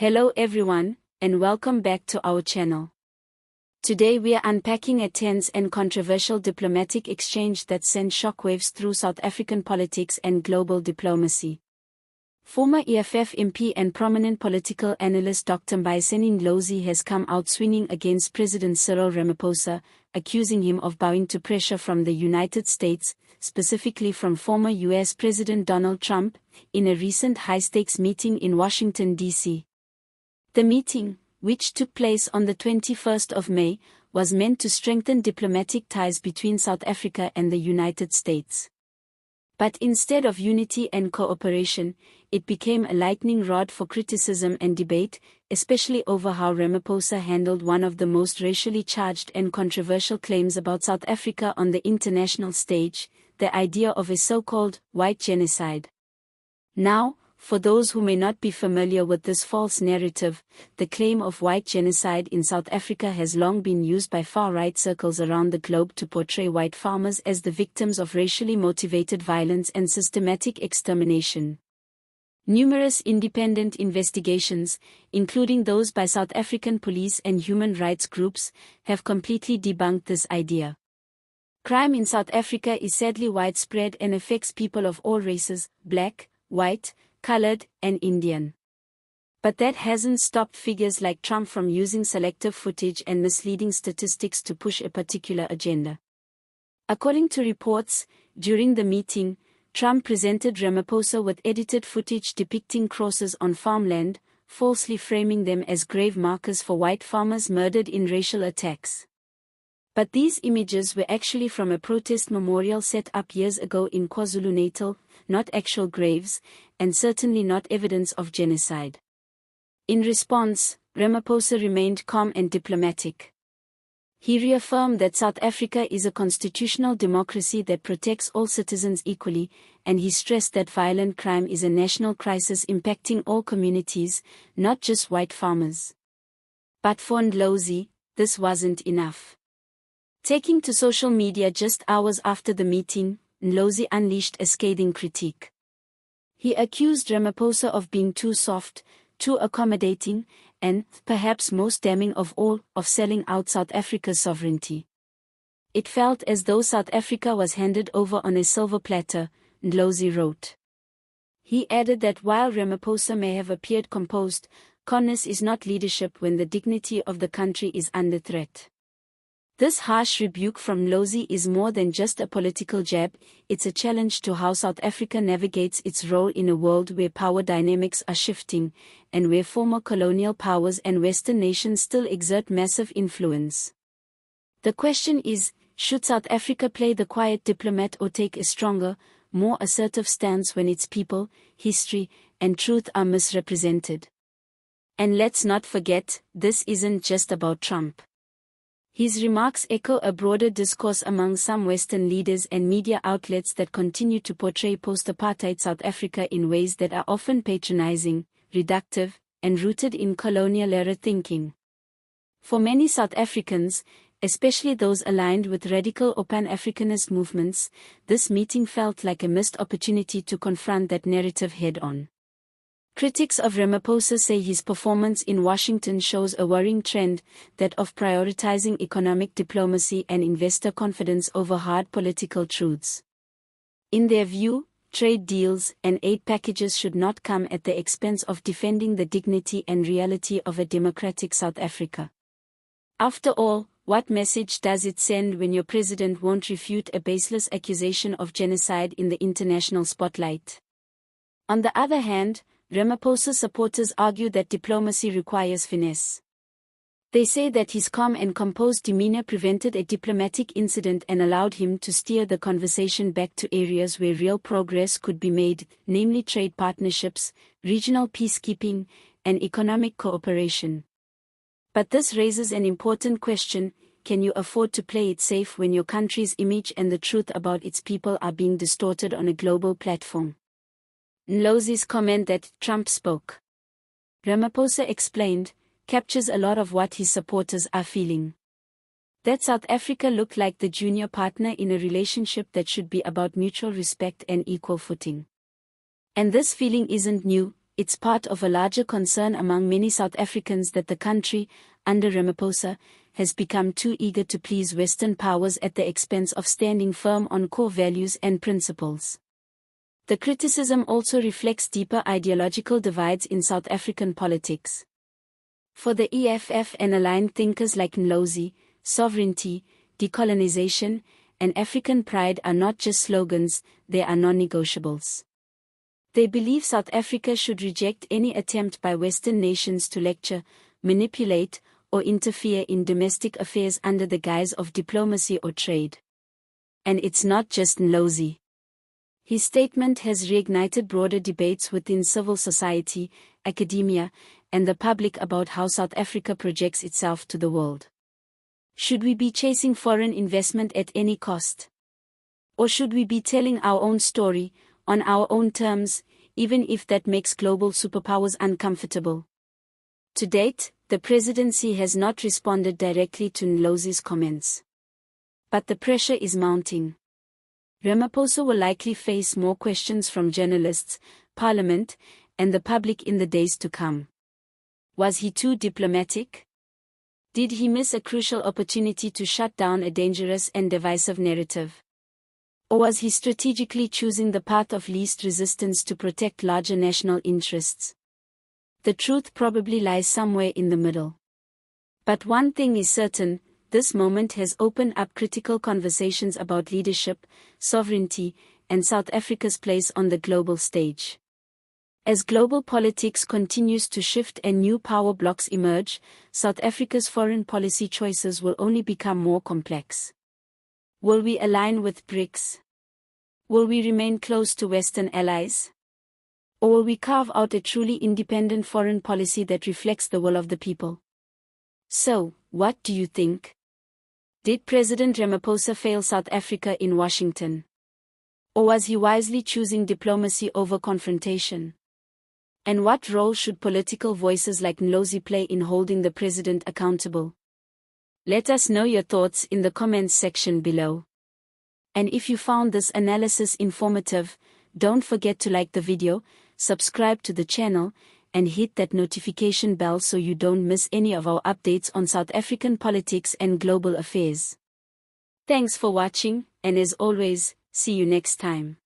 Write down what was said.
Hello everyone, and welcome back to our channel. Today we are unpacking a tense and controversial diplomatic exchange that sent shockwaves through South African politics and global diplomacy. Former EFF MP and prominent political analyst Dr. Mbuyiseni Ndlozi has come out swinging against President Cyril Ramaphosa, accusing him of bowing to pressure from the United States, specifically from former US President Donald Trump, in a recent high-stakes meeting in Washington, D.C. The meeting, which took place on the 21st of May, was meant to strengthen diplomatic ties between South Africa and the United States. But instead of unity and cooperation, it became a lightning rod for criticism and debate, especially over how Ramaphosa handled one of the most racially charged and controversial claims about South Africa on the international stage, the idea of a so-called white genocide. Now, for those who may not be familiar with this false narrative, the claim of white genocide in South Africa has long been used by far-right circles around the globe to portray white farmers as the victims of racially motivated violence and systematic extermination. Numerous independent investigations, including those by South African police and human rights groups, have completely debunked this idea. Crime in South Africa is sadly widespread and affects people of all races, black, white, colored, and Indian. But that hasn't stopped figures like Trump from using selective footage and misleading statistics to push a particular agenda. According to reports, during the meeting, Trump presented Ramaphosa with edited footage depicting crosses on farmland, falsely framing them as grave markers for white farmers murdered in racial attacks. But these images were actually from a protest memorial set up years ago in KwaZulu-Natal, not actual graves, and certainly not evidence of genocide. In response, Ramaphosa remained calm and diplomatic. He reaffirmed that South Africa is a constitutional democracy that protects all citizens equally, and he stressed that violent crime is a national crisis impacting all communities, not just white farmers. But for Ndlozi, this wasn't enough. Taking to social media just hours after the meeting, Ndlozi unleashed a scathing critique. He accused Ramaphosa of being too soft, too accommodating, and, perhaps most damning of all, of selling out South Africa's sovereignty. It felt as though South Africa was handed over on a silver platter, Ndlozi wrote. He added that while Ramaphosa may have appeared composed, calmness is not leadership when the dignity of the country is under threat. This harsh rebuke from Ndlozi is more than just a political jab, it's a challenge to how South Africa navigates its role in a world where power dynamics are shifting, and where former colonial powers and Western nations still exert massive influence. The question is, should South Africa play the quiet diplomat or take a stronger, more assertive stance when its people, history, and truth are misrepresented? And let's not forget, this isn't just about Trump. His remarks echo a broader discourse among some Western leaders and media outlets that continue to portray post-apartheid South Africa in ways that are often patronizing, reductive, and rooted in colonial-era thinking. For many South Africans, especially those aligned with radical or Pan-Africanist movements, this meeting felt like a missed opportunity to confront that narrative head-on. Critics of Ramaphosa say his performance in Washington shows a worrying trend, that of prioritizing economic diplomacy and investor confidence over hard political truths. In their view, trade deals and aid packages should not come at the expense of defending the dignity and reality of a democratic South Africa. After all, what message does it send when your president won't refute a baseless accusation of genocide in the international spotlight? On the other hand, Ramaphosa supporters argue that diplomacy requires finesse. They say that his calm and composed demeanor prevented a diplomatic incident and allowed him to steer the conversation back to areas where real progress could be made, namely trade partnerships, regional peacekeeping, and economic cooperation. But this raises an important question: can you afford to play it safe when your country's image and the truth about its people are being distorted on a global platform? Ndlozi's comment that Trump spoke, Ramaphosa explained, captures a lot of what his supporters are feeling. That South Africa looked like the junior partner in a relationship that should be about mutual respect and equal footing. And this feeling isn't new, it's part of a larger concern among many South Africans that the country, under Ramaphosa, has become too eager to please Western powers at the expense of standing firm on core values and principles. The criticism also reflects deeper ideological divides in South African politics. For the EFF and aligned thinkers like Ndlozi, sovereignty, decolonization, and African pride are not just slogans, they are non-negotiables. They believe South Africa should reject any attempt by Western nations to lecture, manipulate, or interfere in domestic affairs under the guise of diplomacy or trade. And it's not just Ndlozi. His statement has reignited broader debates within civil society, academia, and the public about how South Africa projects itself to the world. Should we be chasing foreign investment at any cost? Or should we be telling our own story, on our own terms, even if that makes global superpowers uncomfortable? To date, the presidency has not responded directly to Ndlozi's comments. But the pressure is mounting. Ramaphosa will likely face more questions from journalists, parliament, and the public in the days to come. Was he too diplomatic? Did he miss a crucial opportunity to shut down a dangerous and divisive narrative? Or was he strategically choosing the path of least resistance to protect larger national interests? The truth probably lies somewhere in the middle. But one thing is certain, this moment has opened up critical conversations about leadership, sovereignty, and South Africa's place on the global stage. As global politics continues to shift and new power blocks emerge, South Africa's foreign policy choices will only become more complex. Will we align with BRICS? Will we remain close to Western allies? Or will we carve out a truly independent foreign policy that reflects the will of the people? So, what do you think? Did President Ramaphosa fail South Africa in Washington? Or was he wisely choosing diplomacy over confrontation? And what role should political voices like Ndlozi play in holding the president accountable? Let us know your thoughts in the comments section below. And if you found this analysis informative, don't forget to like the video, subscribe to the channel, and hit that notification bell so you don't miss any of our updates on South African politics and global affairs. Thanks for watching, and as always, see you next time.